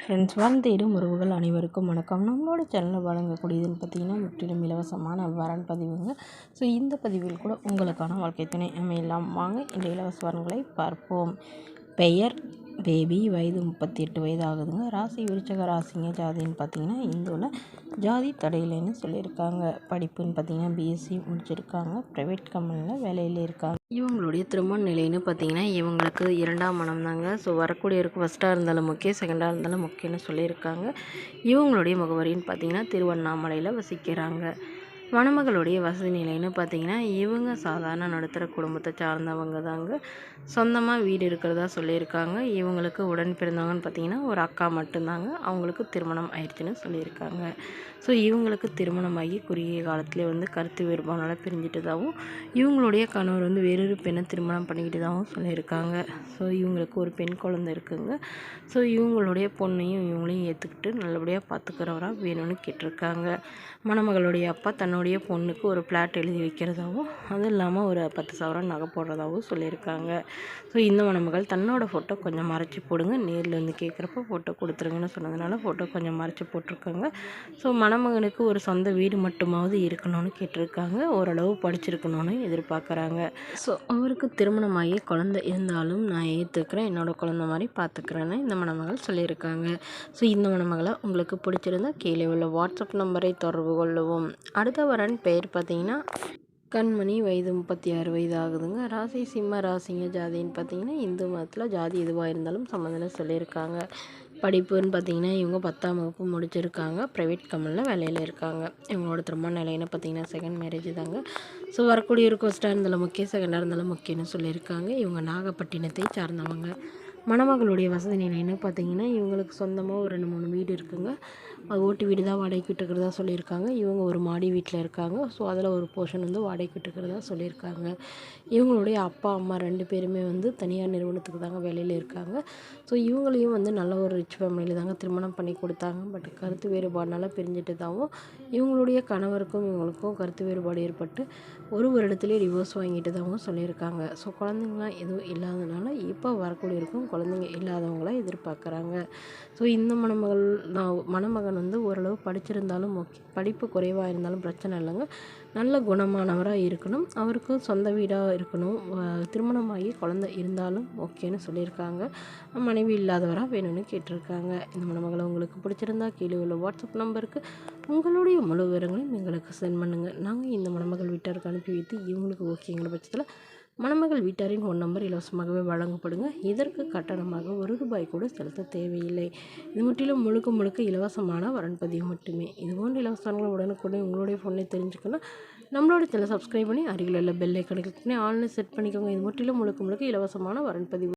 Friends, தேடும் உறவுகள் அனைவருக்கும் வணக்கம். நம்மளோட சேனலில் வழங்கக்கூடியதுன்னு பார்த்திங்கன்னா முற்றிலும் இலவசமான வரன் பதிவுங்க. ஸோ இந்த பதிவில் கூட உங்களுக்கான வாழ்க்கை துணை அமையலாம். வாங்க இந்த இலவச வரன்களை பார்ப்போம். பெயர் பேபி, வயது 38 வயது ஆகுதுங்க. ராசி விருச்சக ராசிங்க. ஜாதின்னு பார்த்திங்கன்னா இந்துவில், ஜாதி தடையில்லைன்னு சொல்லியிருக்காங்க. படிப்புன்னு பார்த்திங்கன்னா பிஎஸ்சி முடிச்சிருக்காங்க. ப்ரைவேட் கம்பெனியில் வேலையில் இருக்காங்க. இவங்களுடைய திருமண நிலைன்னு பார்த்திங்கன்னா இவங்களுக்கு 2ஆம் மனம் தாங்க. ஸோ வரக்கூடியவருக்கு ஃபஸ்ட்டாக இருந்தாலும் முக்கியம், செகண்டாக இருந்தாலும் முக்கியம்னு சொல்லியிருக்காங்க. இவங்களுடைய முகவரின்னு பார்த்திங்கன்னா திருவண்ணாமலையில் வசிக்கிறாங்க. மணமகளுடைய வசதி நிலைன்னு பார்த்திங்கன்னா இவங்க சாதாரண நடுத்தர குடும்பத்தை சார்ந்தவங்க தாங்க. சொந்தமாக வீடு இருக்கிறதா சொல்லியிருக்காங்க. இவங்களுக்கு உடன் பிறந்தவங்கன்னு பார்த்திங்கன்னா ஒரு அக்கா மட்டும்தாங்க. அவங்களுக்கு திருமணம் ஆயிடுச்சுன்னு சொல்லியிருக்காங்க. ஸோ இவங்களுக்கு திருமணமாகி குறுகிய காலத்துலேயே கருத்து வேறுபாடுனால பிரிஞ்சிட்டதாகவும், இவங்களுடைய கணவர் வேறொரு பெண்ணை திருமணம் பண்ணிக்கிட்டதாகவும் சொல்லியிருக்காங்க. ஸோ இவங்களுக்கு ஒரு பெண் குழந்தை இருக்குங்க. ஸோ இவங்களுடைய பொண்ணையும் இவங்களையும் ஏற்றுக்கிட்டு நல்லபடியாக பார்த்துக்கிறவராக வேணும்னு கேட்டிருக்காங்க. மணமகளுடைய அப்பா தன்னுடைய பொண்ணுக்கு ஒரு பிளாட் எழுதி வைக்கிறதாகவும், அதுவும் இல்லாமல் ஒரு 10,000 நகை போடுறதாகவும் சொல்லியிருக்காங்க. ஸோ இந்த மணமகள் தன்னோட ஃபோட்டோ கொஞ்சம் மறைச்சி போடுங்க, நேரில் கேட்குறப்போ ஃபோட்டோ கொடுத்துருங்கன்னு சொன்னதுனால ஃபோட்டோ கொஞ்சம் மறைச்சி போட்டிருக்காங்க. ஸோ மணமகனுக்கு ஒரு சொந்த வீடு மட்டுமாவது இருக்கணும்னு கேட்டிருக்காங்க. ஓரளவு படிச்சிருக்கணும்னு எதிர்பார்க்குறாங்க. ஸோ அவருக்கு திருமணமாகி குழந்தை இருந்தாலும் நான் ஏற்றுக்கிறேன், என்னோடய குழந்தை மாதிரி பார்த்துக்கிறேன்னு இந்த மணமகள் சொல்லியிருக்காங்க. ஸோ இந்த மணமகளை உங்களுக்கு பிடிச்சிருந்தா கீழே உள்ள வாட்ஸ்அப் நம்பரை தொடர்பு கொள்ளவும். அடுத்த வரன் பெயர் பார்த்திங்கன்னா கண்மணி, வயது 36 வயது ஆகுதுங்க. ராசி சிம்ம ராசிங்க. ஜாதின்னு பார்த்திங்கன்னா இந்து மதத்தில் ஜாதி எதுவாக இருந்தாலும் சம்மந்தம்னு சொல்லியிருக்காங்க. படிப்புன்னு பார்த்திங்கன்னா இவங்க 10ஆம் வகுப்பு முடிச்சிருக்காங்க. ப்ரைவேட் கம்பெனியில் வேலையில் இருக்காங்க. இவங்களோட திருமண நிலைன்னு பார்த்திங்கன்னா செகண்ட் மேரேஜ் தாங்க. ஸோ வரக்கூடியவருக்கு ஃபஸ்ட்டாக இருந்தாலும் முக்கியம், செகண்டாக இருந்தாலும் முக்கியம்னு சொல்லியிருக்காங்க. இவங்க நாகப்பட்டினத்தை சார்ந்தவங்க. மணமகளுடைய வசதி நிலைன்னு பார்த்திங்கன்னா இவங்களுக்கு சொந்தமாக ஒரு 2-3 வீடு இருக்குங்க. அது ஓட்டு வீடு தான் வாடகைக்கு விட்டுருக்கிறதா சொல்லியிருக்காங்க. இவங்க ஒரு மாடி வீட்டில் இருக்காங்க. ஸோ அதில் ஒரு போர்ஷன் வாடகைக்கு விட்டுருக்கிறதா சொல்லியிருக்காங்க. இவங்களுடைய அப்பா அம்மா 2 பேருமே தனியார் நிறுவனத்துக்கு தாங்க வேலையில் இருக்காங்க. ஸோ இவங்களையும் நல்ல ஒரு ரிச் ஃபேமிலியில் தாங்க திருமணம் பண்ணி கொடுத்தாங்க. பட் கருத்து வேறுபாடுனால பிரிஞ்சிட்டதாகவும், இவங்களுடைய கணவருக்கும் இவங்களுக்கும் கருத்து வேறுபாடு ஏற்பட்டு ஒரு வருடத்துலேயே டிவோர்ஸ் வாங்கிட்டதாகவும் சொல்லியிருக்காங்க. ஸோ குழந்தைங்களாம் எதுவும் இல்லாதனால இப்போ வரக்கூடியிருக்கும் குழந்தைங்க இல்லாதவங்களாம் எதிர்பார்க்குறாங்க. ஸோ இந்த மணமகன் ஓரளவு படிச்சிருந்தாலும் ஓகே, படிப்பு குறைவாக இருந்தாலும் பிரச்சனை இல்லைங்க. நல்ல குணமானவராக இருக்கணும், அவருக்கு சொந்த வீடாக இருக்கணும், திருமணமாகி குழந்தை இருந்தாலும் ஓகேன்னு சொல்லியிருக்காங்க. மனைவி இல்லாதவராக வேணும்னு கேட்டிருக்காங்க. இந்த மணமகளை உங்களுக்கு பிடிச்சிருந்தா கீழே உள்ள வாட்ஸ்அப் நம்பருக்கு உங்களுடைய முழு விவரங்களையும் எங்களுக்கு சென்ட் பண்ணுங்கள். நாங்கள் இந்த மணமகள் வீட்டாருக்கு அனுப்பி வைத்து இவங்களுக்கு ஓகேங்கிற பட்சத்தில் மணமகள் வீட்டாரின் ஃபோன் நம்பர் இலவசமாகவே வழங்கப்படுங்க. இதற்கு கட்டணமாக ₹1 கூட செலுத்த தேவையில்லை. இது முற்றிலும் முழுக்க இலவசமான வரன் பதிவு மட்டுமே. இதுபோன்ற இலவசங்களை உடனுக்குடன் உங்களுடைய ஃபோனில் தெரிஞ்சுக்கணும். நம்மளோட சேனலை சப்ஸ்கிரைப் பண்ணி அருகில் உள்ள பெல் ஐக்கானை கிளிக் பண்ணி ஆன்லைன் செட் பண்ணிக்கோங்க. இது முற்றிலும் முழுக்க இலவசமான வரன் பதிவு.